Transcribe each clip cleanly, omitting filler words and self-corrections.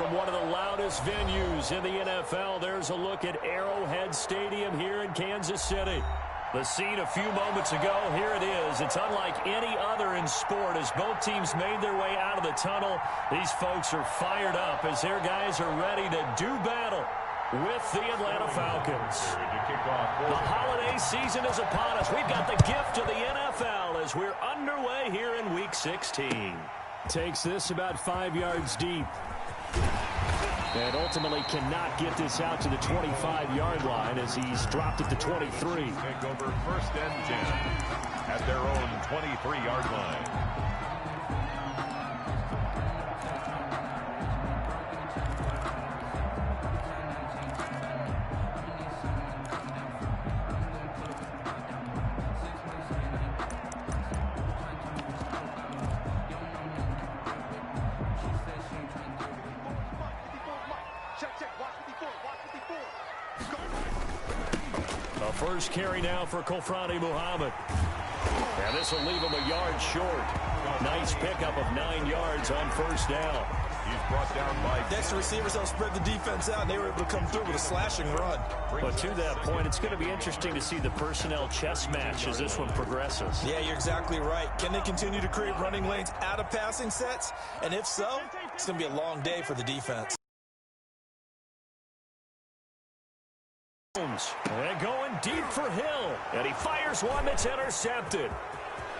from one of the loudest venues in the NFL. There's a look at Arrowhead Stadium here in Kansas City. The scene a few moments ago, here it is. It's unlike any other in sport as both teams made their way out of the tunnel. These folks are fired up as their guys are ready to do battle with the Atlanta Falcons. The holiday season is upon us. We've got the gift of the NFL as we're underway here in Week 16. Takes this about 5 yards deep. And ultimately cannot get this out to the 25-yard line as he's dropped at the 23. Take over 1st and 10 at their own 23-yard line. First carry now for Kofrani Muhammad. And this will leave him a yard short. Nice pickup of 9 yards on 1st down. He's brought down by... Next receivers don't spread the defense out, and they were able to come through with a slashing run. But to that point, it's going to be interesting to see the personnel chess match as this one progresses. Yeah, you're exactly right. Can they continue to create running lanes out of passing sets? And if so, it's going to be a long day for the defense. And going deep for Hill. And he fires one that's intercepted.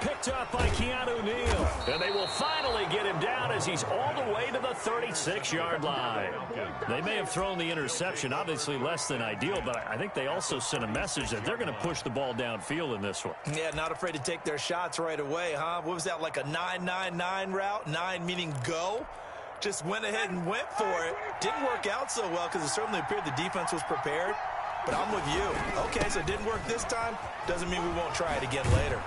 Picked up by Keanu Neal. And they will finally get him down as he's all the way to the 36-yard line. They may have thrown the interception, obviously less than ideal, but I think they also sent a message that they're going to push the ball downfield in this one. Yeah, not afraid to take their shots right away, huh? What was that, like a 9-9-9 route? 9 meaning go? Just went ahead and went for it. Didn't work out so well because it certainly appeared the defense was prepared. But I'm with you. Okay, so it didn't work this time. Doesn't mean we won't try it again later.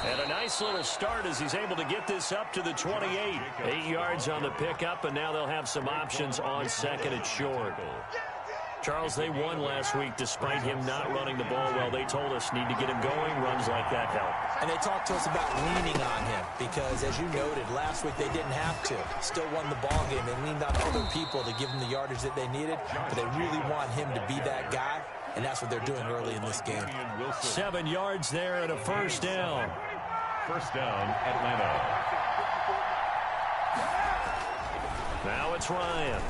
And a nice little start as he's able to get this up to the 28. 8 yards on the pickup, and now they'll have some options on 2nd and short. Charles, they won last week despite him not running the ball well. They told us need to get him going. Runs like that help. And they talked to us about leaning on him because, as you noted, last week they didn't have to. Still won the ball game. They leaned on other people to give them the yardage that they needed, but they really want him to be that guy, and that's what they're doing early in this game. 7 yards there and a 1st down. 1st down, Atlanta. Now it's Ryan.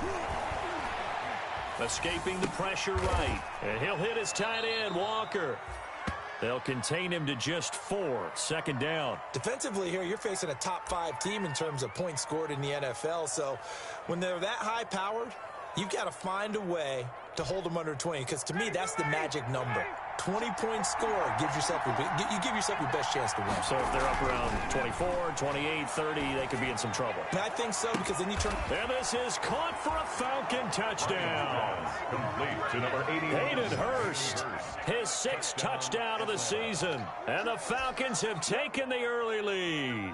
Escaping the pressure right. And he'll hit his tight end, Walker. They'll contain him to just 4. 2nd down. Defensively here, you're facing a top 5 team in terms of points scored in the NFL. So when they're that high-powered, you've got to find a way to hold them under 20, because to me, that's the magic number. 20-point score gives yourself you give yourself your best chance to win. So if they're up around 24, 28, 30, they could be in some trouble. And I think so, because then you turn... And this is caught for a Falcon touchdown. Complete to number 80. Hayden Hurst, his 6th touchdown of the season. And the Falcons have taken the early lead.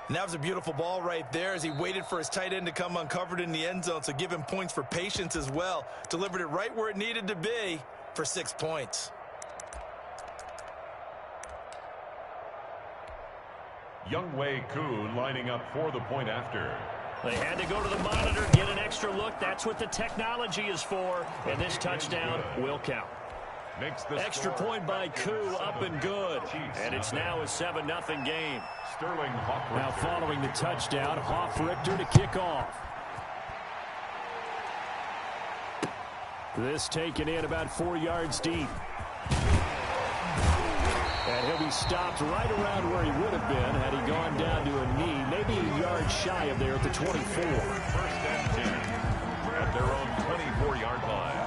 And that was a beautiful ball right there as he waited for his tight end to come uncovered in the end zone, so give him points for patience as well. Delivered it right where it needed to be for 6 points. Younghoe Koo lining up for the point after. They had to go to the monitor, get an extra look. That's what the technology is for, and this touchdown will count. Extra point by Koo, up and good. And it's now a 7-0 game. Sterling Hoff. Now following the touchdown, Hoff-Richter to kick off. This taken in about 4 yards deep. And he'll be stopped right around where he would have been had he gone down to a knee, maybe a yard shy of there at the 24. 1st and 10 at their own 24-yard line.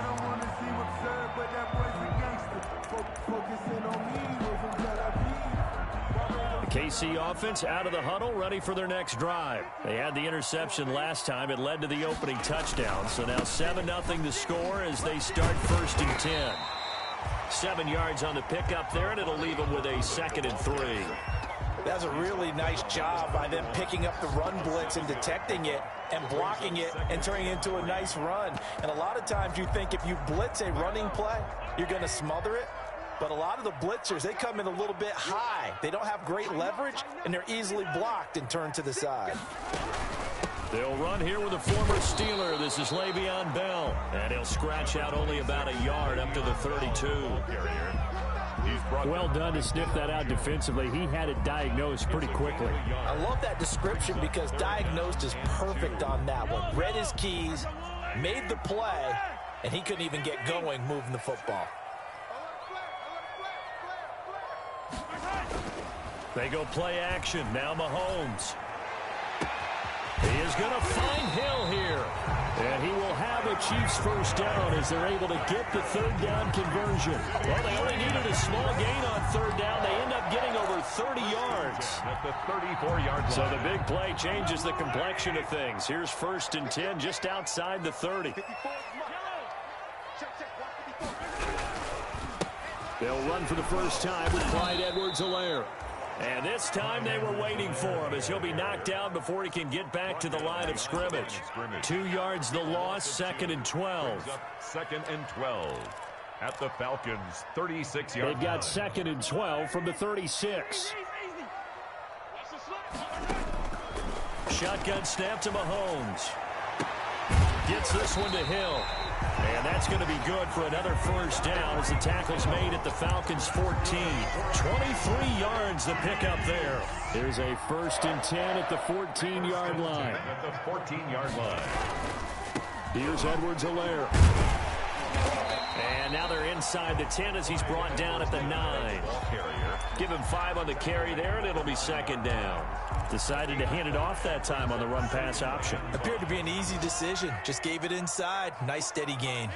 The KC offense out of the huddle, ready for their next drive. They had the interception last time. It led to the opening touchdown. So now 7-0 to score as they start 1st and 10. 7 yards on the pickup there, and it'll leave them with a 2nd and 3. That's a really nice job by them picking up the run blitz and detecting it and blocking it and turning it into a nice run. And a lot of times you think if you blitz a running play, you're going to smother it. But a lot of the blitzers, they come in a little bit high. They don't have great leverage, and they're easily blocked and turned to the side. They'll run here with a former Steeler. This is Le'Veon Bell. And he'll scratch out only about a yard up to the 32. Well done to sniff that out defensively. He had it diagnosed pretty quickly. I love that description because diagnosed is perfect on that one. Read his keys, made the play, and he couldn't even get going moving the football. They go play action. Now Mahomes. He is going to find Hill here. And he will have a Chiefs first down as they're able to get the third down conversion. Well, they only needed a small gain on third down. They end up getting over 30 yards. At the 34-yard line. So the big play changes the complexion of things. Here's 1st and 10 just outside the 30. They'll run for the first time with Clyde Edwards-Helaire. And this time they were waiting for him as he'll be knocked down before he can get back to the line of scrimmage. 2 yards the loss, 2nd and 12. 2nd and 12 at the Falcons' 36-yard line. They've got 2nd and 12 from the 36. Shotgun snap to Mahomes. Gets this one to Hill. And that's going to be good for another first down as the tackle's made at the Falcons' 14. 23 yards to pick up there. There's a 1st and 10 at the 14-yard line. At the 14-yard line. Here's Edwards-Helaire. And now they're inside the 10 as he's brought down at the 9. Give him 5 on the carry there, and it'll be 2nd down. Decided to hand it off that time on the run-pass option. Appeared to be an easy decision. Just gave it inside. Nice steady gain.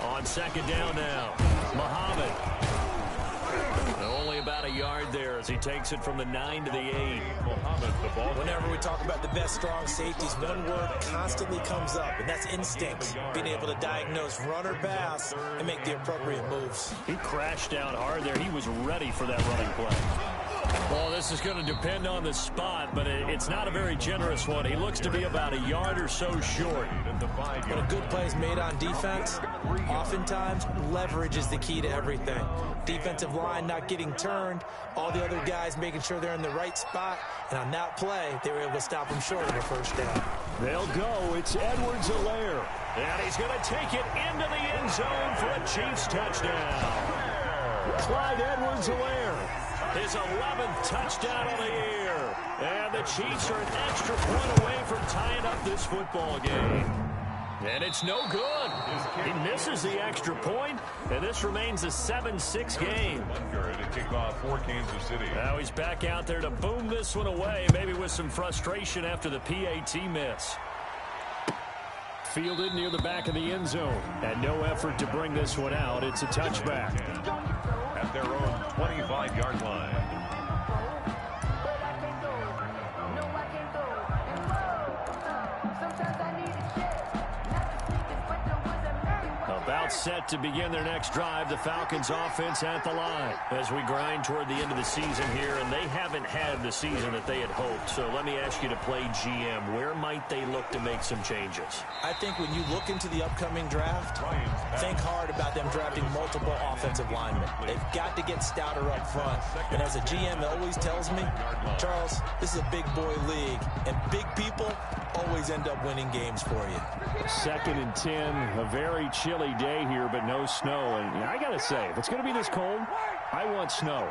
On 2nd down now, Muhammad. Only about a yard there as he takes it from the 9 to the 8. Muhammad, the ball. Whenever we talk about the best strong safeties, one word constantly comes up, and that's instinct. Being able to diagnose run or pass and make the appropriate moves. He crashed out hard there. He was ready for that running play. Well, this is going to depend on the spot, but it's not a very generous one. He looks to be about a yard or so short. When a good play is made on defense, oftentimes leverage is the key to everything. Defensive line not getting turned, all the other guys making sure they're in the right spot, and on that play, they were able to stop him short of a first down. They'll go. It's Edwards-Helaire. And he's going to take it into the end zone for a Chiefs touchdown. Clyde Edwards-Helaire. His 11th touchdown of the year. And the Chiefs are an extra point away from tying up this football game. And it's no good. He misses the extra point, and this remains a 7-6 game. To kick off for Kansas City. Now he's back out there to boom this one away, maybe with some frustration after the PAT miss. Fielded near the back of the end zone. And no effort to bring this one out. It's a touchback. At their own 25-yard line. About set to begin their next drive, the Falcons offense at the line as we grind toward the end of the season here, and they haven't had the season that they had hoped. So let me ask you to play GM. Where might they look to make some changes? I think when you look into the upcoming draft, think hard about them drafting multiple offensive linemen. They've got to get stouter up front. And as a GM always tells me, Charles, this is a big boy league, and big people always end up winning games for you. 2nd and 10, a very chilly day here, but no snow. And I got to say, if it's going to be this cold, I want snow.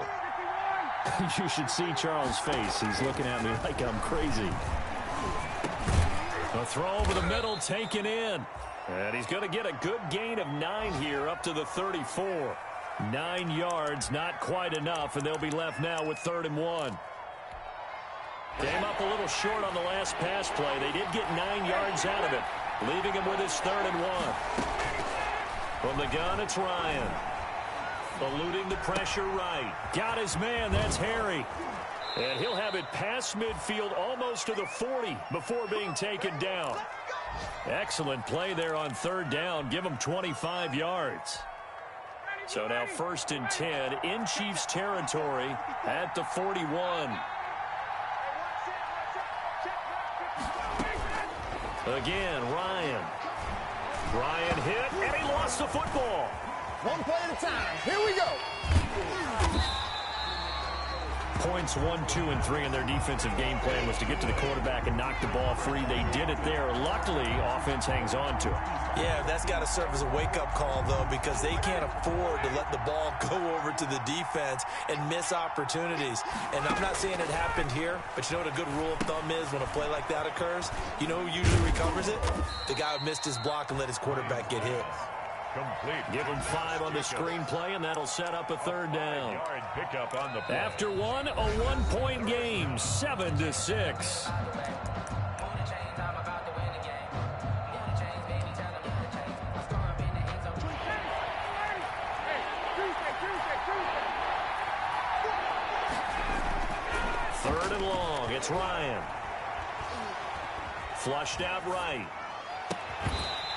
You should see Charles' face. He's looking at me like I'm crazy. A throw over the middle taken in. And he's going to get a good gain of 9 here up to the 34. 9 yards, not quite enough, and they'll be left now with 3rd and 1. Came up a little short on the last pass play. They did get 9 yards out of it, leaving him with his 3rd and 1. From the gun, it's Ryan. Eluding the pressure right. Got his man, that's Harry. And he'll have it past midfield almost to the 40 before being taken down. Excellent play there on 3rd down. Give him 25 yards. So now 1st and 10 in Chiefs territory at the 41. Again, Ryan. Ryan hit, and he lost the football. One play at a time. Here we go. Points 1, 2, and 3 in their defensive game plan was to get to the quarterback and knock the ball free. They did it there. Luckily, offense hangs on to it. Yeah, that's got to serve as a wake-up call, though, because they can't afford to let the ball go over to the defense and miss opportunities. And I'm not saying it happened here, but you know what a good rule of thumb is when a play like that occurs? You know who usually recovers it? The guy who missed his block and let his quarterback get hit. Complete. Give him 5 on the screenplay, and that'll set up a third down. Yard pickup on the play. After one, a 1-point game, 7-6. Third and long, it's Ryan. Flushed out right.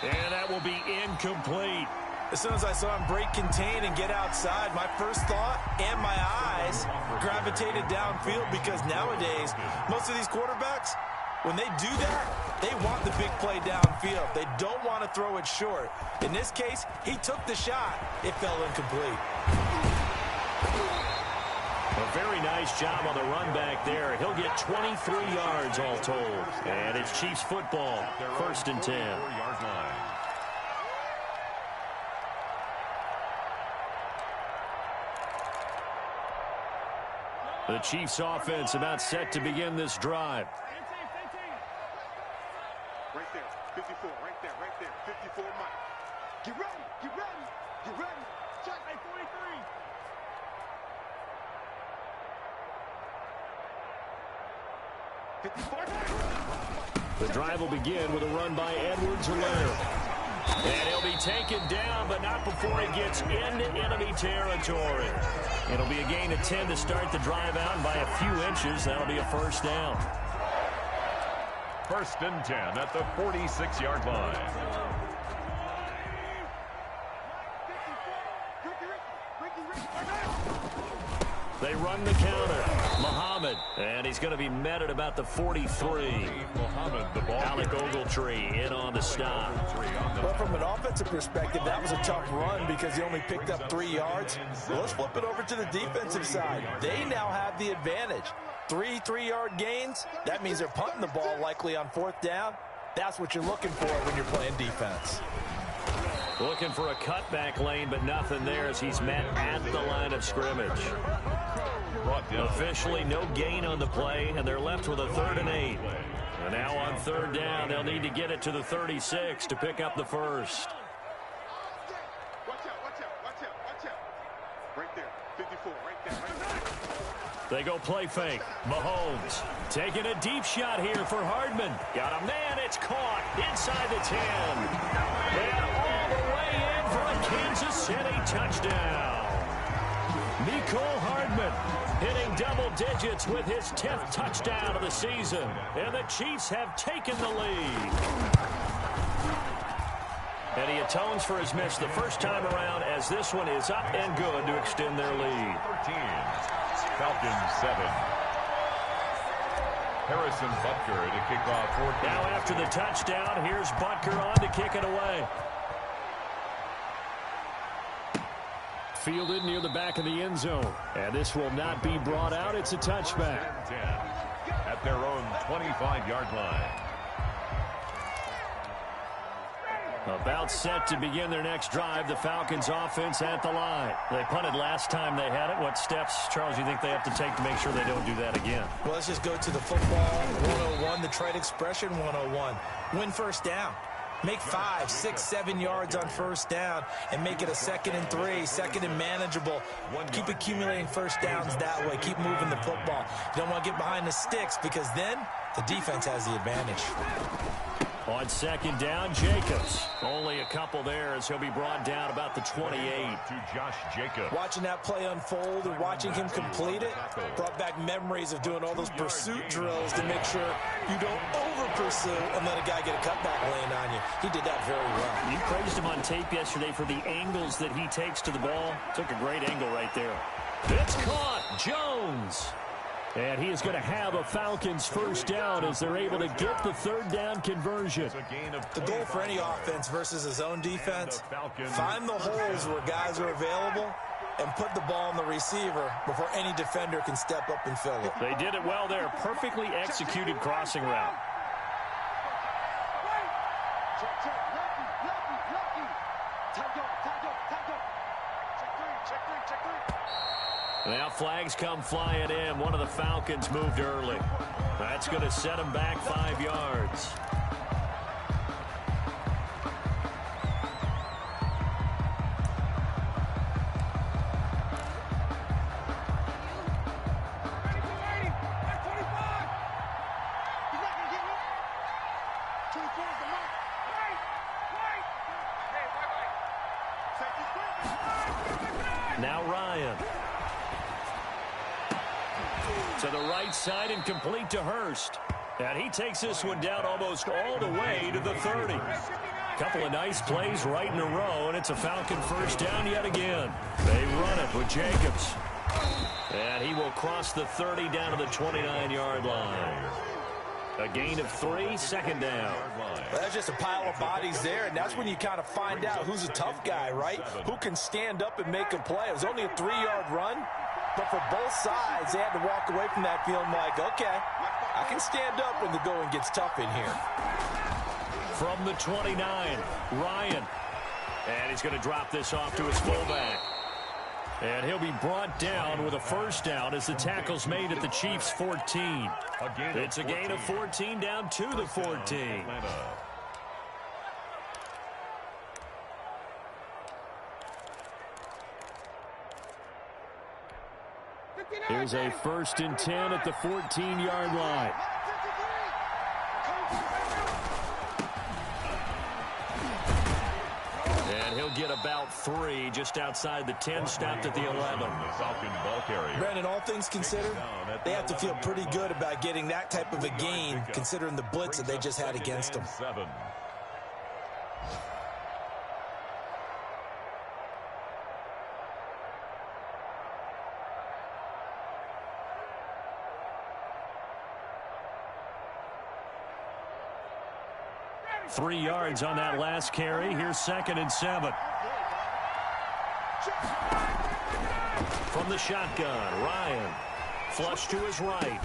And that will be incomplete. As soon as I saw him break contain and get outside, my first thought and my eyes gravitated downfield, because nowadays, most of these quarterbacks, when they do that, they want the big play downfield. They don't want to throw it short. In this case, he took the shot. It fell incomplete. A very nice job on the run back there. He'll get 23 yards all told. And it's Chiefs football, 1st and 10. 4-yard line. The Chiefs offense about set to begin this drive. Right there, 54, right there, 54, Mike. Get ready, get ready, get ready. Check, 43. The drive will begin with a run by Edwards-Helaire. And he'll be taken down, but not before he gets into enemy territory. It'll be a gain of 10 to start the drive out, and by a few inches, that'll be a first down. 1st and 10 at the 46-yard line. They run the counter. Muhammad, and he's going to be met at about the 43. Muhammad, the ball. Alec Ogletree in on the stop. Well, from an offensive perspective, that was a tough run because he only picked up 3 yards. Well, let's flip it over to the defensive side. They now have the advantage. 3 3-yard gains. That means they're punting the ball likely on 4th down. That's what you're looking for when you're playing defense. Looking for a cutback lane, but nothing there as he's met at the line of scrimmage. Officially no gain on the play, and they're left with a 3rd and 8. And now on 3rd down, they'll need to get it to the 36 to pick up the first. Watch out, watch out, watch out, watch out. Right there, 54, right there, right there. They go play fake. Mahomes taking a deep shot here for Hardman. Got a man, it's caught inside the 10. And all the way in for a Kansas City touchdown. Mecole Hardman hitting double digits with his 10th touchdown of the season. And the Chiefs have taken the lead. And he atones for his miss the first time around as this one is up and good to extend their lead. 13. Falcons 7. Harrison Butker to kick off 14. Now after the touchdown, here's Butker on to kick it away. Fielded near the back of the end zone. And this will not be brought out. It's a touchback. 10 at their own 25-yard line. About set to begin their next drive. The Falcons offense at the line. They punted last time they had it. What steps, Charles, you think they have to take to make sure they don't do that again? Well, let's just go to the football 101, the trade expression 101. Win 1st down. Make 5, 6, 7 yards on 1st down and make it a 2nd and 3, 2nd and manageable. Keep accumulating 1st downs that way. Keep moving the football. You don't want to get behind the sticks because then the defense has the advantage. On 2nd down, Jacobs. Only a couple there as he'll be brought down about the 28. To Josh Jacobs. Watching that play unfold and watching him complete it brought back memories of doing all those pursuit drills to make sure you don't over-pursue and let a guy get a cutback lane on you. He did that very well. You praised him on tape yesterday for the angles that he takes to the ball. Took a great angle right there. It's caught. Jones. And he is going to have a Falcons 1st down as they're able to get the 3rd down conversion. The goal for any offense versus his own defense, find the holes where guys are available and put the ball on the receiver before any defender can step up and fill it. They did it well there. Perfectly executed crossing route. Now flags come flying in. One of the Falcons moved early. That's going to set him back 5 yards. Now Ryan. To the right side and complete to Hurst. And he takes this one down almost all the way to the 30. Couple of nice plays right in a row, and it's a Falcon first down yet again. They run it with Jacobs. And he will cross the 30 down to the 29-yard line. A gain of 3, second down. Well, that's just a pile of bodies there, and that's when you kind of find out who's a tough guy, right? Who can stand up and make a play. It was only a 3-yard run, but for both sides, they had to walk away from that feeling like, okay, I can stand up when the going gets tough in here. From the 29, Ryan. And he's going to drop this off to his fullback. And he'll be brought down with a first down as the tackle's made at the Chiefs' 14. It's a gain of 14 down to the 14. Here's a 1st and 10 at the 14-yard line. And he'll get about 3 just outside the 10, stopped at the 11. Brandon, all things considered, they have to feel pretty good about getting that type of a gain considering the blitz that they just had against them. Three yards on that last carry. Here's 2nd and 7. From the shotgun, Ryan. Flush to his right.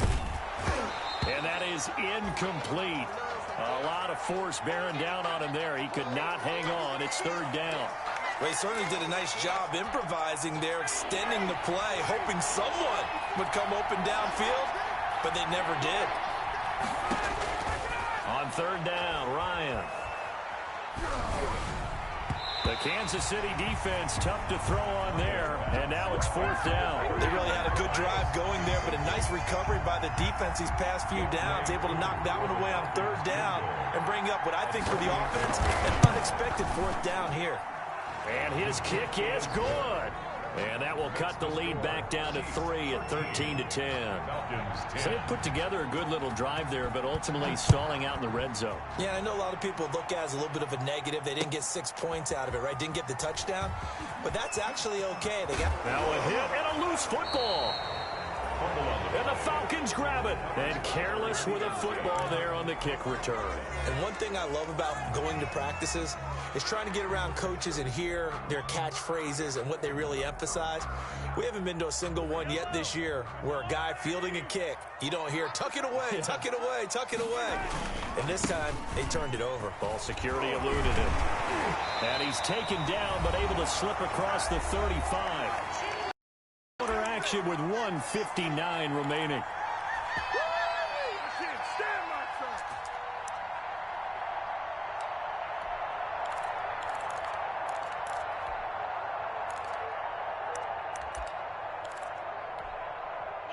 And that is incomplete. A lot of force bearing down on him there. He could not hang on. It's 3rd down. They certainly did a nice job improvising there, extending the play, hoping someone would come open downfield, but they never did. On 3rd down, Ryan. The Kansas City defense tough to throw on there, and now it's 4th down. They really had a good drive going there, but a nice recovery by the defense these past few downs, able to knock that one away on 3rd down and bring up what I think for the offense, an unexpected 4th down here. And his kick is good. And that will cut the lead back down to 3 at 13-10. So they put together a good little drive there, but ultimately stalling out in the red zone. Yeah, I know a lot of people look at it as a little bit of a negative. They didn't get 6 points out of it, right? Didn't get the touchdown. But that's actually okay. They got now a hit and a loose football. And the Falcons grab it. And careless with a football there on the kick return. And one thing I love about going to practices is trying to get around coaches and hear their catchphrases and what they really emphasize. We haven't been to a single one yet this year where a guy fielding a kick, you don't hear, tuck it away, tuck it away, tuck it away. And this time, they turned it over. Ball security eluded him. And he's taken down, but able to slip across the 35. Action with 1:59 remaining.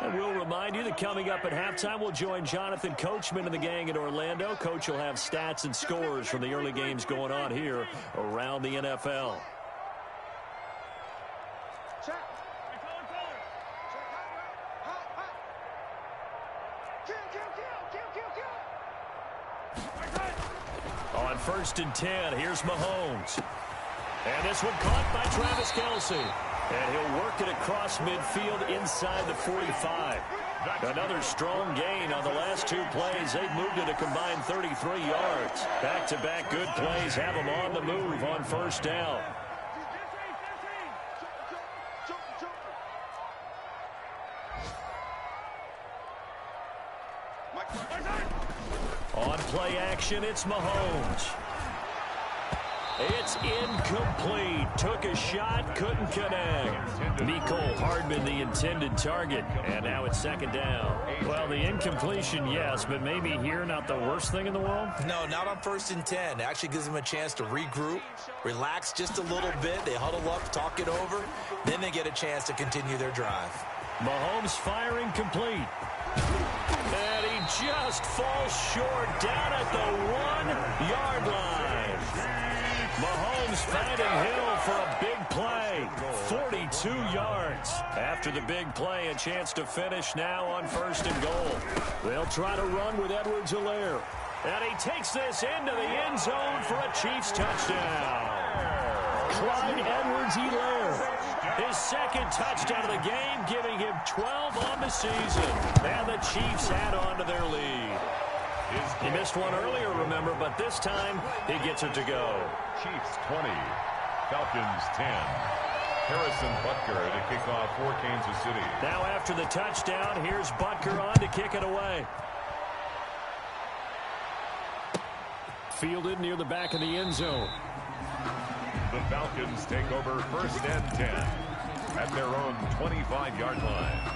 And we'll remind you that coming up at halftime, we'll join Jonathan Coachman and the gang in Orlando. Coach will have stats and scores from the early games going on here around the NFL. On 1st and 10, here's Mahomes. And this one caught by Travis Kelce. And he'll work it across midfield inside the 45. Another strong gain on the last 2 plays. They've moved it a combined 33 yards. Back-to-back good plays have them on the move on 1st down. On play action, it's Mahomes. It's incomplete. Took a shot, couldn't connect. Mecole Hardman, the intended target. And now it's second down. Well, the incompletion, yes, but maybe here not the worst thing in the world? No, not on 1st and 10. It actually gives them a chance to regroup, relax just a little bit. They huddle up, talk it over. Then they get a chance to continue their drive. Mahomes firing complete. And he just falls short down at the 1-yard line. Mahomes finding Hill for a big play. 42 yards. After the big play, a chance to finish now on 1st and goal. They'll try to run with Edwards-Helaire. And he takes this into the end zone for a Chiefs touchdown. Clyde Edwards-Helaire. His second touchdown of the game, giving him 12 on the season. And the Chiefs add on to their lead. He missed one earlier, remember, but this time he gets it to go. Chiefs 20, Falcons 10. Harrison Butker to kick off for Kansas City. Now after the touchdown, here's Butker on to kick it away. Fielded near the back of the end zone. The Falcons take over 1st and 10 at their own 25-yard line.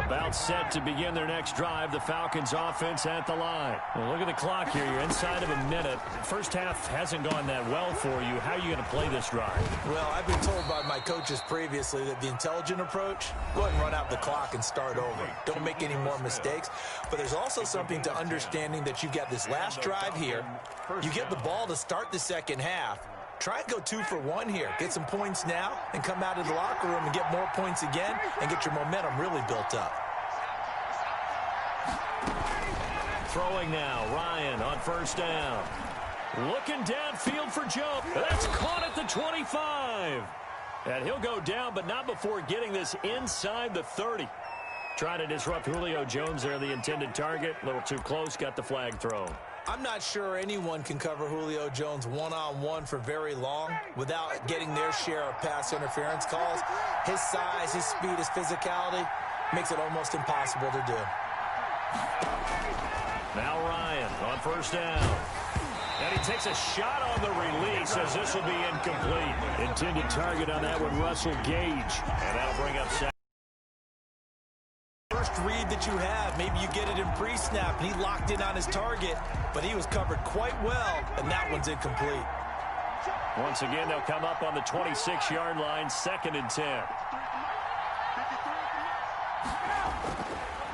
About set to begin their next drive. The Falcons offense at the line. Well, look at the clock here. You're inside of a minute. First half hasn't gone that well for you. How are you going to play this drive? Well, I've been told by my coaches previously that the intelligent approach, go ahead and run out the clock and start over. Don't make any more mistakes. But there's also something to understanding that you've got this last drive here. You get the ball to start the second half. Try and go 2 for 1 here. Get some points now and come out of the locker room and get more points again and get your momentum really built up. Throwing now, Ryan on 1st down. Looking downfield for Joe. That's caught at the 25. And he'll go down, but not before getting this inside the 30. Trying to disrupt Julio Jones there, the intended target. A little too close, got the flag thrown. I'm not sure anyone can cover Julio Jones one-on-one for very long without getting their share of pass interference calls. His size, his speed, his physicality makes it almost impossible to do. Now Ryan on 1st down. And he takes a shot on the release as this will be incomplete. Intended target on that one, Russell Gage. And that'll bring up second. First read that you have, maybe you get it in pre-snap, and he locked in on his target, but he was covered quite well, and that one's incomplete. Once again, they'll come up on the 26-yard line, 2nd and 10.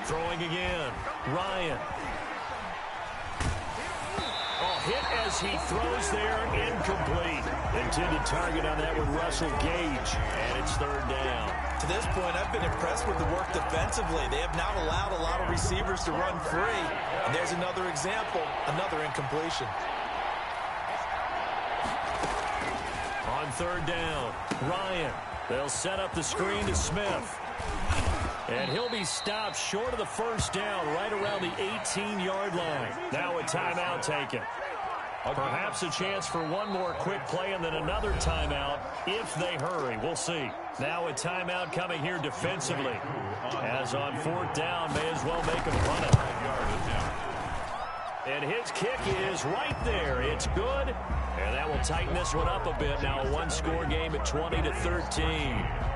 Throwing again, Ryan. Hit as he throws there, incomplete. Intended target on that one, Russell Gage, and it's 3rd down. To this point, I've been impressed with the work defensively. They have not allowed a lot of receivers to run free. And there's another example, another incompletion. On 3rd down, Ryan. They'll set up the screen to Smith. And he'll be stopped short of the 1st down, right around the 18-yard line. Now a timeout taken. Perhaps a chance for one more quick play and then another timeout if they hurry. We'll see. Now a timeout coming here defensively. As on 4th down, may as well make him run it. And his kick is right there. It's good. And that will tighten this one up a bit. Now a one-score game at 20-13.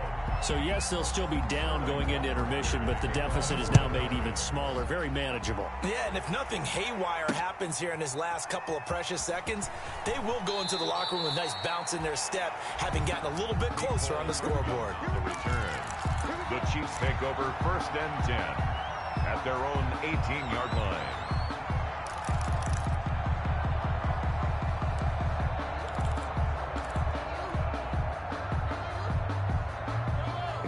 So, yes, they'll still be down going into intermission, but the deficit is now made even smaller, very manageable. Yeah, and if nothing haywire happens here in his last couple of precious seconds, they will go into the locker room with a nice bounce in their step, having gotten a little bit closer on the scoreboard. The return. The Chiefs take over 1st and 10 at their own 18-yard line.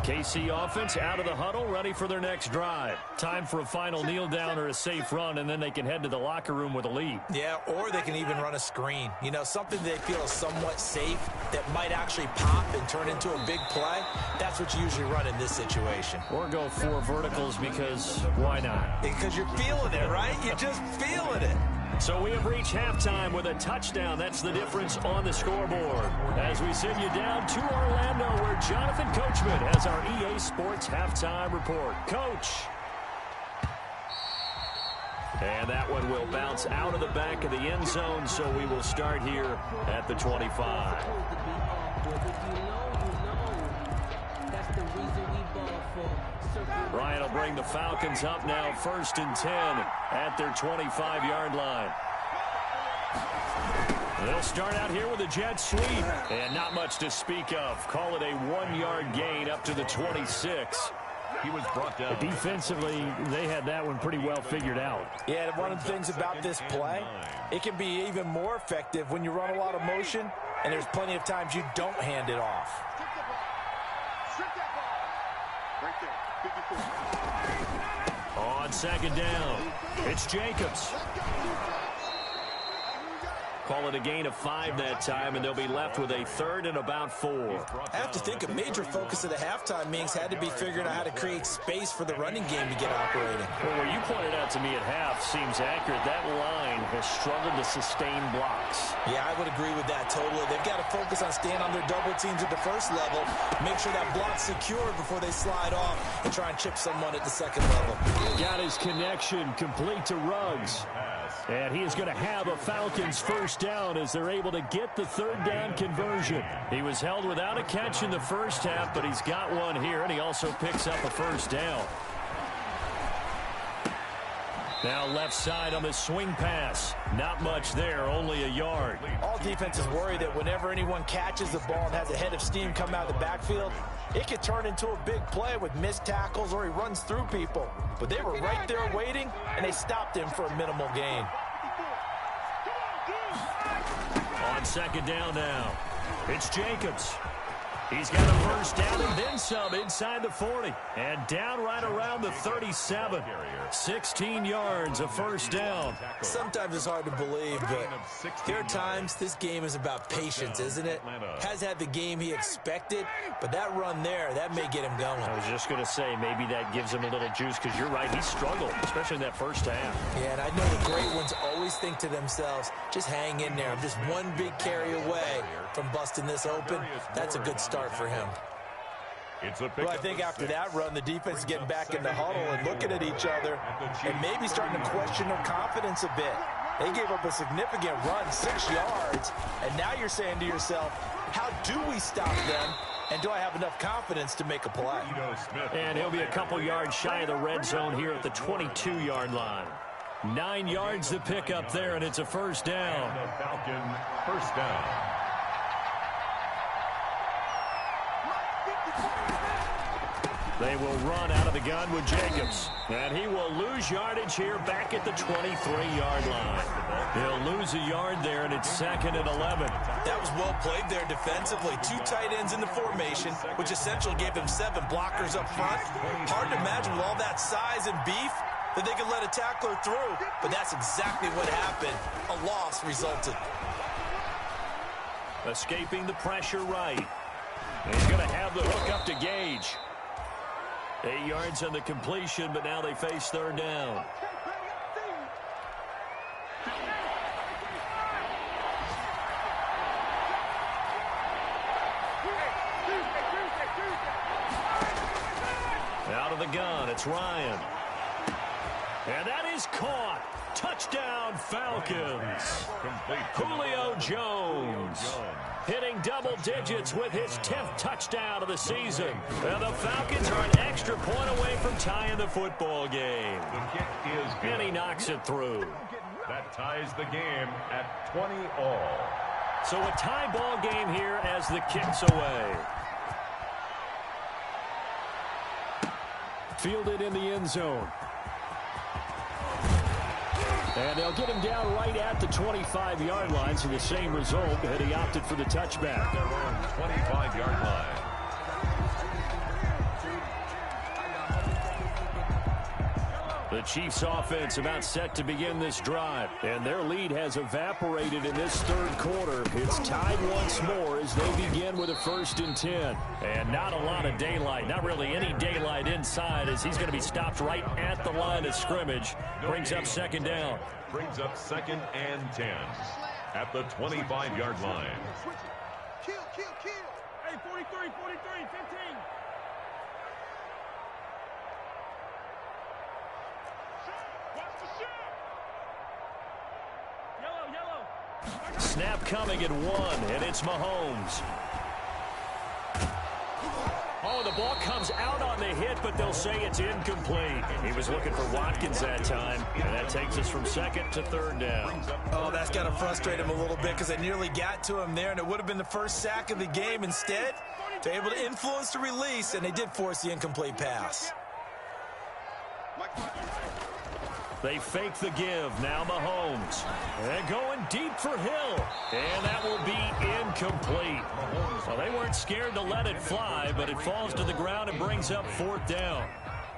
KC offense out of the huddle, ready for their next drive. Time for a final kneel down or a safe run, and then they can head to the locker room with a lead. Yeah, or they can even run a screen. You know, something they feel is somewhat safe that might actually pop and turn into a big play. That's what you usually run in this situation. Or go 4 verticals because why not? Because you're feeling it, right? You're just feeling it. So we have reached halftime with a touchdown. That's the difference on the scoreboard. As we send you down to Orlando, where Jonathan Coachman has our EA Sports halftime report. Coach. And that one will bounce out of the back of the end zone, so we will start here at the 25. Ryan will bring the Falcons up now, 1st and 10 at their 25-yard line. They'll start out here with a jet sweep, and not much to speak of. Call it a 1-yard gain up to the 26. He was brought down. Defensively, they had that one pretty well figured out. Yeah, one of the things about this play, it can be even more effective when you run a lot of motion, and there's plenty of times you don't hand it off. On 2nd down, it's Jacobs. Call it a gain of 5 that time, and they'll be left with a 3rd and about 4. I have to think a major focus of the halftime meetings had to be figuring out how to create space for the running game to get operating. Well, what you pointed out to me at half seems accurate. That line has struggled to sustain blocks. Yeah, I would agree with that totally. They've got to focus on staying on their double teams at the first level, make sure that block's secure before they slide off and try and chip someone at the second level. Got his connection complete to Ruggs. And he is going to have a Falcons first down as they're able to get the 3rd down conversion. He was held without a catch in the first half, but he's got one here, and he also picks up a first down. Now left side on the swing pass. Not much there, only a yard. All defenses worry that whenever anyone catches the ball and has a head of steam come out of the backfield, it could turn into a big play with missed tackles or he runs through people. But they were right there waiting, and they stopped him for a minimal gain. On 2nd down now, it's Jacobs. He's got a first down and then some inside the 40. And down right around the 37. 16 yards, a first down. Sometimes it's hard to believe, but there are times this game is about patience, isn't it? Has had the game he expected, but that run there, that may get him going. I was just going to say, maybe that gives him a little juice, because you're right, he struggled, especially in that first half. Yeah, and I know the great ones always think to themselves, just hang in there. I'm just one big carry away from busting this open. That's a good start for him. Well, I think after that run, the defense is getting back in the huddle and looking at each other and maybe starting to question their confidence a bit. They gave up a significant run, 6 yards, and now you're saying to yourself, how do we stop them, and do I have enough confidence to make a play? And he'll be a couple yards shy of the red zone here at the 22-yard line. 9 yards to pick up there, and it's a first down. The Falcon first down. They will run out of the gun with Jacobs. And he will lose yardage here back at the 23-yard line. He'll lose a yard there, and it's 2nd and 11. That was well played there defensively. 2 tight ends in the formation, which essentially gave them 7 blockers up front. Hard to imagine with all that size and beef that they could let a tackler through. But that's exactly what happened. A loss resulted. Escaping the pressure right. And he's going to have the hook up to Gage. 8 yards on the completion, but now they face 3rd down. Out of the gun, it's Ryan. And that is caught. Touchdown, Falcons. Julio Jones hitting double digits with his 10th touchdown of the season. And the Falcons are an extra point away from tying the football game. The kick is good. And he knocks it through. That ties the game at 20-all. So a tie ball game here as the kick's away. Fielded in the end zone. And they'll get him down right at the 25-yard line, so the same result, and he opted for the touchback. Their own 25-yard line. The Chiefs offense about set to begin this drive. And their lead has evaporated in this third quarter. It's tied once more as they begin with a 1st and 10. And not a lot of daylight. Not really any daylight inside as he's going to be stopped right at the line of scrimmage. Brings up 2nd down. Brings up 2nd and 10 at the 25-yard line. Kill. Hey, 43, 15. Yellow. Snap coming at 1, and it's Mahomes. Oh, the ball comes out on the hit, but they'll say it's incomplete. He was looking for Watkins that time, and that takes us from 2nd to 3rd down. Oh, that's got to frustrate him a little bit because they nearly got to him there, and it would have been the first sack of the game. Instead, they're able to influence the release, and they did force the incomplete pass. They fake the give. Now Mahomes. And going deep for Hill. And that will be incomplete. Well, they weren't scared to let it fly, but it falls to the ground and brings up 4th down.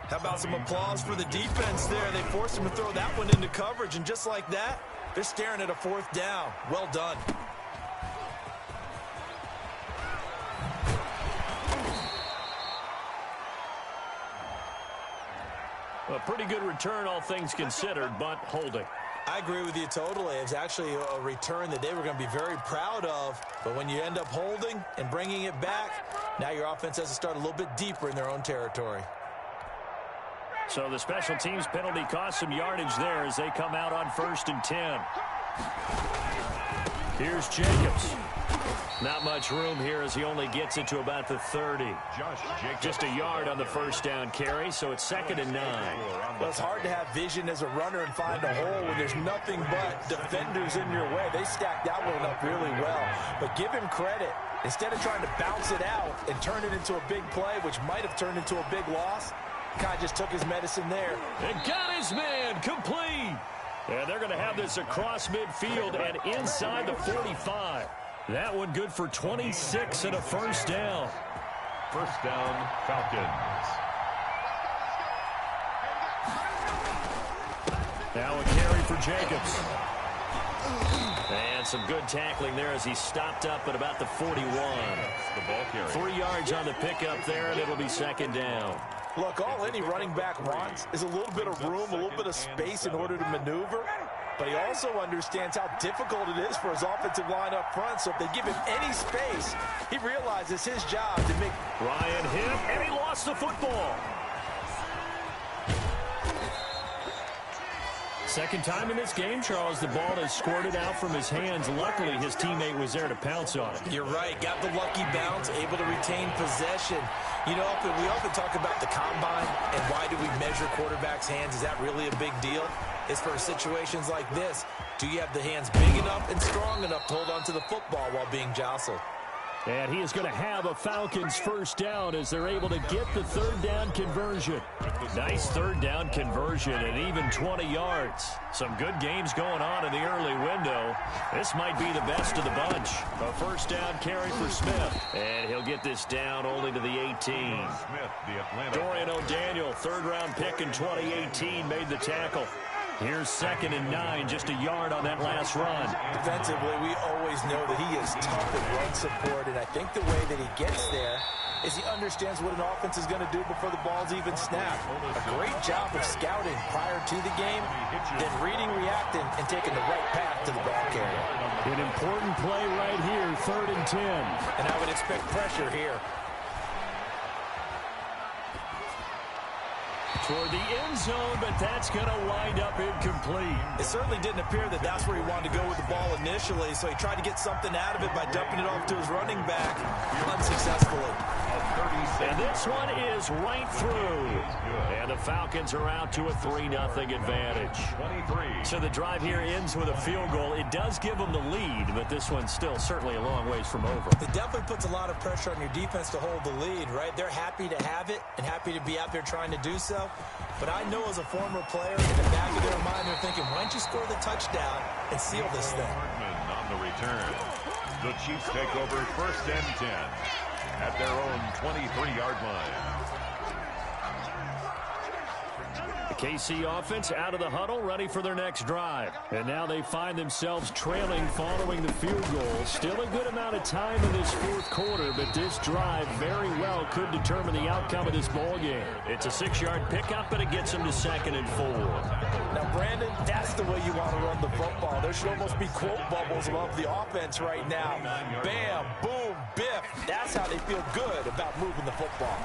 How about some applause for the defense there? They forced him to throw that one into coverage, and just like that, they're staring at a 4th down. Well done. A pretty good return, all things considered, but holding. I agree with you totally. It's actually a return that they were going to be very proud of. But when you end up holding and bringing it back, now your offense has to start a little bit deeper in their own territory. So the special teams penalty cost some yardage there as they come out on 1st and 10. Here's Jacobs. Not much room here as he only gets it to about the 30. Just a yard on the 1st down carry, so it's 2nd and 9. Well, it's hard to have vision as a runner and find a hole when there's nothing but defenders in your way. They stacked that one up really well. But give him credit. Instead of trying to bounce it out and turn it into a big play, which might have turned into a big loss, Kai just took his medicine there. And got his man complete. And they're going to have this across midfield and inside the 45. That one good for 26 and a 1st down. 1st down, Falcons. Now a carry for Jacobs. And some good tackling there as he stopped up at about the 41. The ball carry. 3 yards on the pickup there, and it'll be 2nd down. Look, all any running back wants is a little bit of room, a little bit of space in order to maneuver. But he also understands how difficult it is for his offensive line up front. So if they give him any space, he realizes his job to make. Ryan hit, and he lost the football. Second time in this game, Charles, the ball has squirted out from his hands. Luckily, his teammate was there to pounce on it. You're right. Got the lucky bounce, able to retain possession. You know, we often talk about the combine and why do we measure quarterbacks' hands. Is that really a big deal? It's for situations like this. Do you have the hands big enough and strong enough to hold on to the football while being jostled? And he is going to have a Falcons 1st down as they're able to get the 3rd down conversion. Nice 3rd down conversion and even 20 yards. Some good games going on in the early window. This might be the best of the bunch. A 1st down carry for Smith. And he'll get this down only to the 18. Smith, the Atlanta. Dorian O'Daniel, 3rd-round pick in 2018, made the tackle. Here's 2nd and 9, just a yard on that last run. Defensively, we always know that he is tough at run support, and I think the way that he gets there is he understands what an offense is going to do before the ball's even snapped. A great job of scouting prior to the game, then reading, reacting, and taking the right path to the ball carrier. An important play right here, 3rd and 10. And I would expect pressure here. Toward the end zone, but that's going to wind up incomplete. It certainly didn't appear that that's where he wanted to go with the ball initially, so he tried to get something out of it by dumping it off to his running back unsuccessfully. And this one is right through. And the Falcons are out to a 3-0 advantage. 23. So the drive here ends with a field goal. It does give them the lead, but this one's still certainly a long ways from over. It definitely puts a lot of pressure on your defense to hold the lead, right? They're happy to have it and happy to be out there trying to do so. But I know as a former player, in the back of their mind, they're thinking, why don't you score the touchdown and seal this thing? On the return. The Chiefs take over 1st and 10 at their own 23-yard line. The KC offense out of the huddle, ready for their next drive. And now they find themselves trailing following the field goal. Still a good amount of time in this fourth quarter, but this drive very well could determine the outcome of this ball game. It's a 6-yard pickup, but it gets them to 2nd and 4. Now, Brandon, that's the way you want to run the football. There should almost be quote bubbles above the offense right now. Bam, boom, biff. That's how they feel good about moving the football.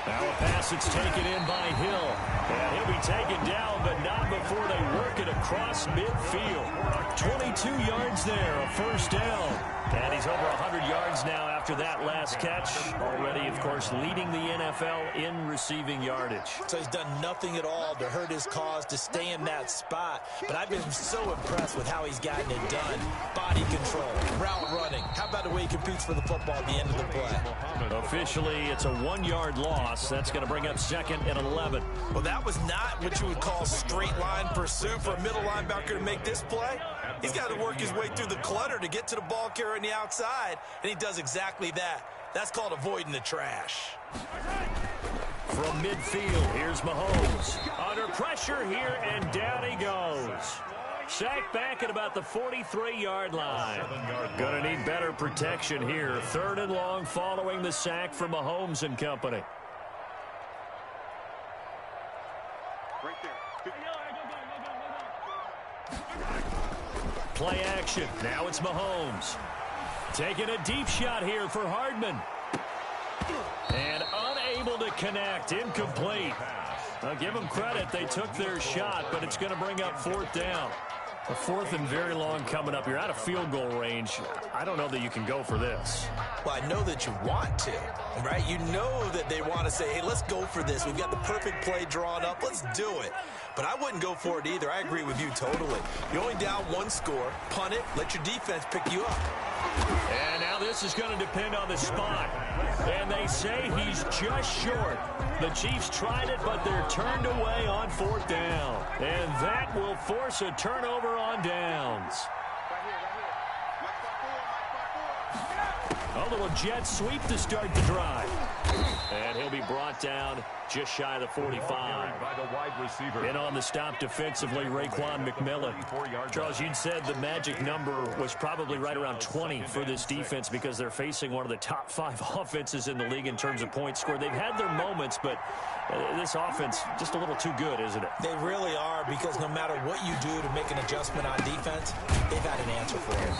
Now a pass that's taken in by Hill. And he'll be taken down, but not before they work it across midfield. 22 yards there, a first down. And he's over 100 yards now after that last catch. Already, of course, leading the NFL in receiving yardage. So he's done nothing at all to hurt his cause, to stay in that spot. But I've been so impressed with how he's gotten it done. Body control, route running. How about the way he competes for the football at the end of the play? Officially, it's a 1-yard loss. That's going to bring up 2nd and 11. Well, that was not what you would call straight line pursuit for a middle linebacker to make this play. He's got to work his way through the clutter to get to the ball carrier on the outside, and he does exactly that. That's called avoiding the trash. From midfield, here's Mahomes. Under pressure here, and down he goes. Sacked back at about the 43-yard line. Gonna need better protection here. 3rd and long following the sack from Mahomes and company. Right there. Play action. Now it's Mahomes. Taking a deep shot here for Hardman. And unable to connect. Incomplete. I'll give them credit. They took their shot, but it's going to bring up 4th down. A 4th and very long coming up. You're out of field goal range. I don't know that you can go for this. Well, I know that you want to, right? You know that they want to say, hey, let's go for this. We've got the perfect play drawn up. Let's do it. But I wouldn't go for it either. I agree with you totally. You're only down 1 score. Punt it. Let your defense pick you up. And now this is going to depend on the spot. And they say he's just short. The Chiefs tried it, but they're turned away on 4th down. And that will force a turnover on downs. A little jet sweep to start the drive. And he'll be brought down just shy of the 45. By the wide receiver. And on the stop defensively, Raekwon McMillan. Charles, you'd said the magic number was probably right around 20 for this defense because they're facing one of the top 5 offenses in the league in terms of points scored. They've had their moments, but this offense just a little too good, isn't it? They really are, because no matter what you do to make an adjustment on defense, they've had an answer for it.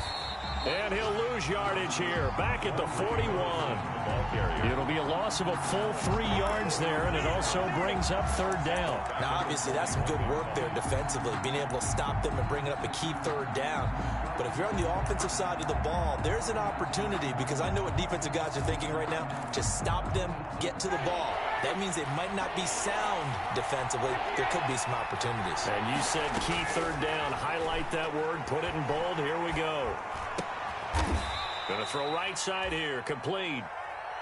And he'll lose yardage here, back at the 41. It'll be a loss of a full 3 yards there, and it also brings up 3rd down. Now, obviously, that's some good work there defensively, being able to stop them and bringing up a key 3rd down. But if you're on the offensive side of the ball, there's an opportunity, because I know what defensive guys are thinking right now. Just stop them, get to the ball. That means they might not be sound defensively. There could be some opportunities. And you said key 3rd down. Highlight that word, put it in bold. Here we go. Going to throw right side here, complete.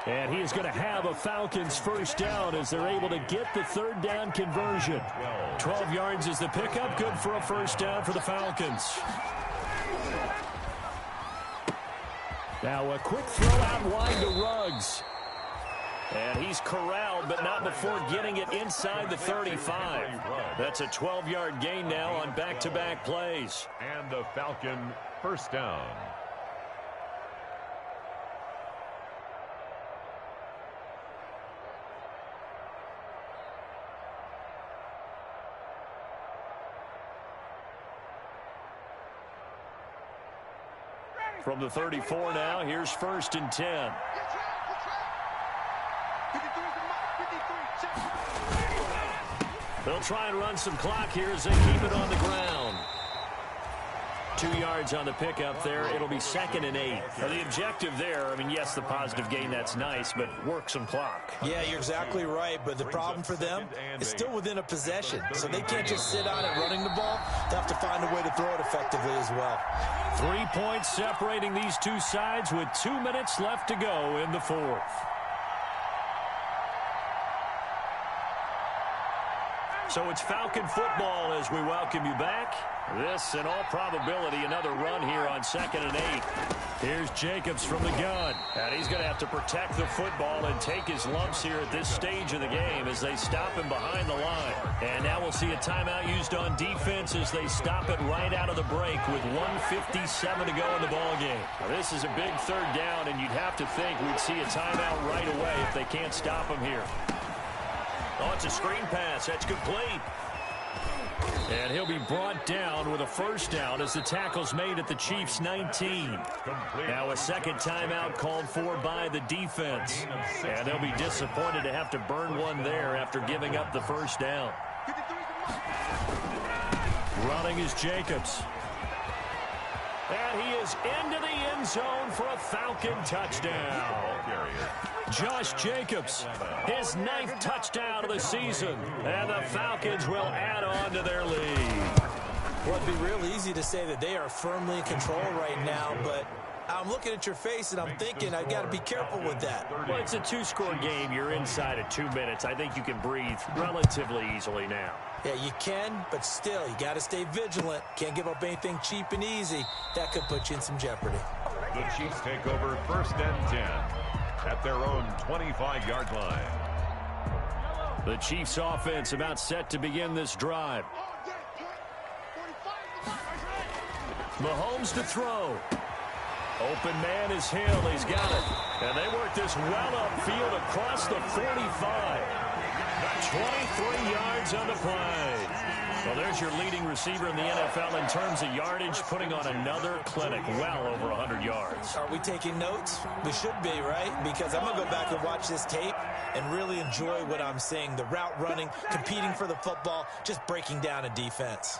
And he is going to have a Falcons first down as they're able to get the 3rd down conversion. 12 yards is the pickup, good for a first down for the Falcons. Now a quick throw out wide to Ruggs. And he's corralled, but not before getting it inside the 35. That's a 12-yard gain now on back-to-back plays. And the Falcon first down. From the 34 now, here's 1st and 10. They'll try and run some clock here as they keep it on the ground. 2 yards on the pickup there. It'll be 2nd and 8. Now, the objective there, I mean, yes, the positive gain, that's nice, but work some clock. Yeah, you're exactly right, but the problem for them is still within a possession. So they can't just sit on it running the ball. They'll have to find a way to throw it effectively as well. 3 points separating these two sides with 2 minutes left to go in the 4th. So it's Falcon football as we welcome you back. This, in all probability, another run here on 2nd and 8. Here's Jacobs from the gun. And he's going to have to protect the football and take his lumps here at this stage of the game as they stop him behind the line. And now we'll see a timeout used on defense as they stop it right out of the break with 1:57 to go in the ballgame. This is a big third down, and you'd have to think we'd see a timeout right away if they can't stop him here. Oh, it's a screen pass. That's complete. And he'll be brought down with a first down as the tackle's made at the Chiefs' 19. Now a second timeout called for by the defense. And they'll be disappointed to have to burn one there after giving up the first down. Running is Jacobs. And he is into the end zone for a Falcon touchdown. Josh Jacobs, his 9th touchdown of the season. And the Falcons will add on to their lead. Well, it'd be real easy to say that they are firmly in control right now, but I'm looking at your face and I'm thinking I've got to be careful with that. Well, it's a 2-score game. You're inside of 2 minutes. I think you can breathe relatively easily now. Yeah, you can, but still, you got to stay vigilant. Can't give up anything cheap and easy. That could put you in some jeopardy. The Chiefs take over 1st and 10 at their own 25-yard line. The Chiefs offense about set to begin this drive. Mahomes to throw. Open man is Hill. He's got it. And they work this well upfield across the 45. 23 yards on the play. Well, there's your leading receiver in the NFL in terms of yardage, putting on another clinic, well over 100 yards. Are we taking notes? We should be, right? Because I'm going to go back and watch this tape and really enjoy what I'm seeing. The route running, competing for the football, just breaking down a defense.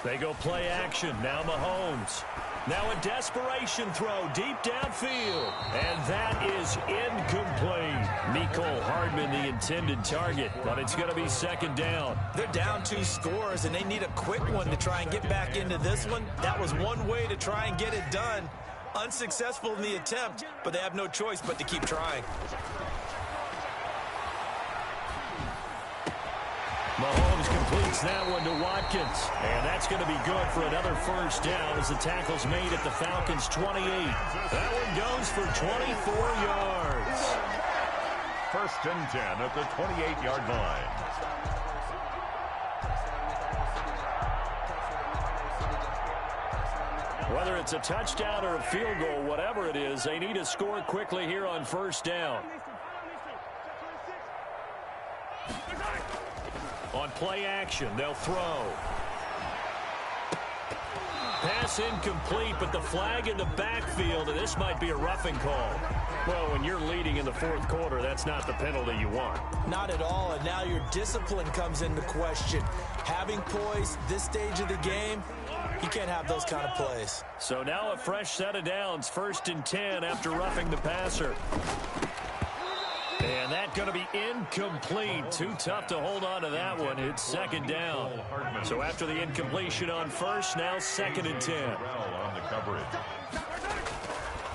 They go play action. Now Mahomes. Now a desperation throw deep downfield. And that is incomplete. Mecole Hardman, the intended target, but it's going to be 2nd down. They're down 2 scores, and they need a quick one to try and get back into this one. That was one way to try and get it done. Unsuccessful in the attempt, but they have no choice but to keep trying. Mahomes completes that one to Watkins. And that's going to be good for another first down as the tackle's made at the Falcons' 28. That one goes for 24 yards. 1st and 10 at the 28-yard line. Whether it's a touchdown or a field goal, whatever it is, they need to score quickly here on first down. On play action, they'll throw. Pass incomplete, but the flag in the backfield, and this might be a roughing call. Well, when you're leading in the 4th quarter, that's not the penalty you want. Not at all, and now your discipline comes into question. Having poise this stage of the game, you can't have those kind of plays. So now a fresh set of downs, 1st and 10 after roughing the passer. And that's going to be incomplete. Too tough to hold on to that one. It's 2nd down. So after the incompletion on first, now 2nd and 10. On the coverage.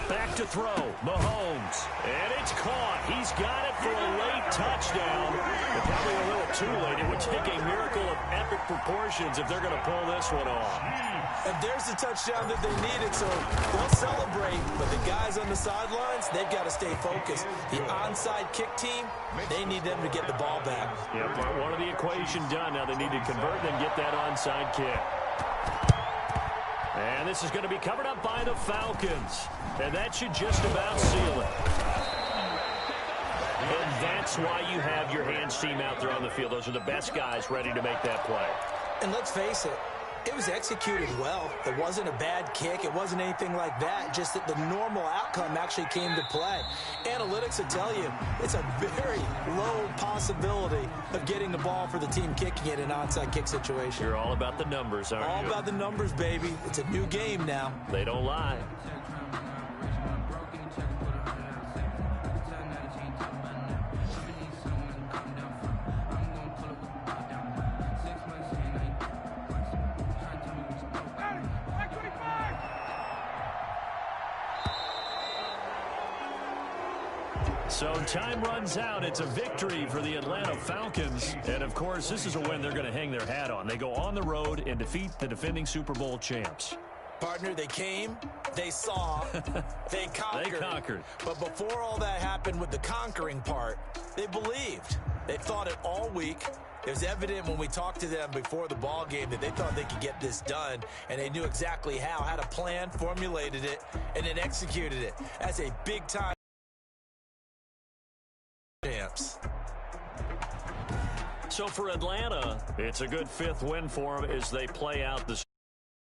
Back to throw. Mahomes. And it's caught. He's got it for a late touchdown. But probably a little too late. It would take a miracle of epic proportions if they're going to pull this one off. And there's the touchdown that they needed, so they'll celebrate. But the guys on the sidelines, they've got to stay focused. The onside kick team, they need them to get the ball back. Yeah, part one of the equation done. Now they need to convert and then get that onside kick. And this is going to be covered up by the Falcons. And that should just about seal it. And that's why you have your hands team out there on the field. Those are the best guys ready to make that play. And let's face it, it was executed well. It wasn't a bad kick. It wasn't anything like that. Just that the normal outcome actually came to play. Analytics will tell you it's a very low possibility of getting the ball for the team kicking it in an onside kick situation. You're all about the numbers, aren't you? All about the numbers, baby. It's a new game now. They don't lie. So time runs out. It's a victory for the Atlanta Falcons. And, of course, this is a win they're going to hang their hat on. They go on the road and defeat the defending Super Bowl champs. Partner, they came, they saw, they conquered. They conquered. But before all that happened with the conquering part, they believed. They thought it all week. It was evident when we talked to them before the ball game that they thought they could get this done, and they knew exactly how, had a plan, formulated it, and then executed it. That's a big-time champs. So for Atlanta, it's a good 5th win for them as they play out the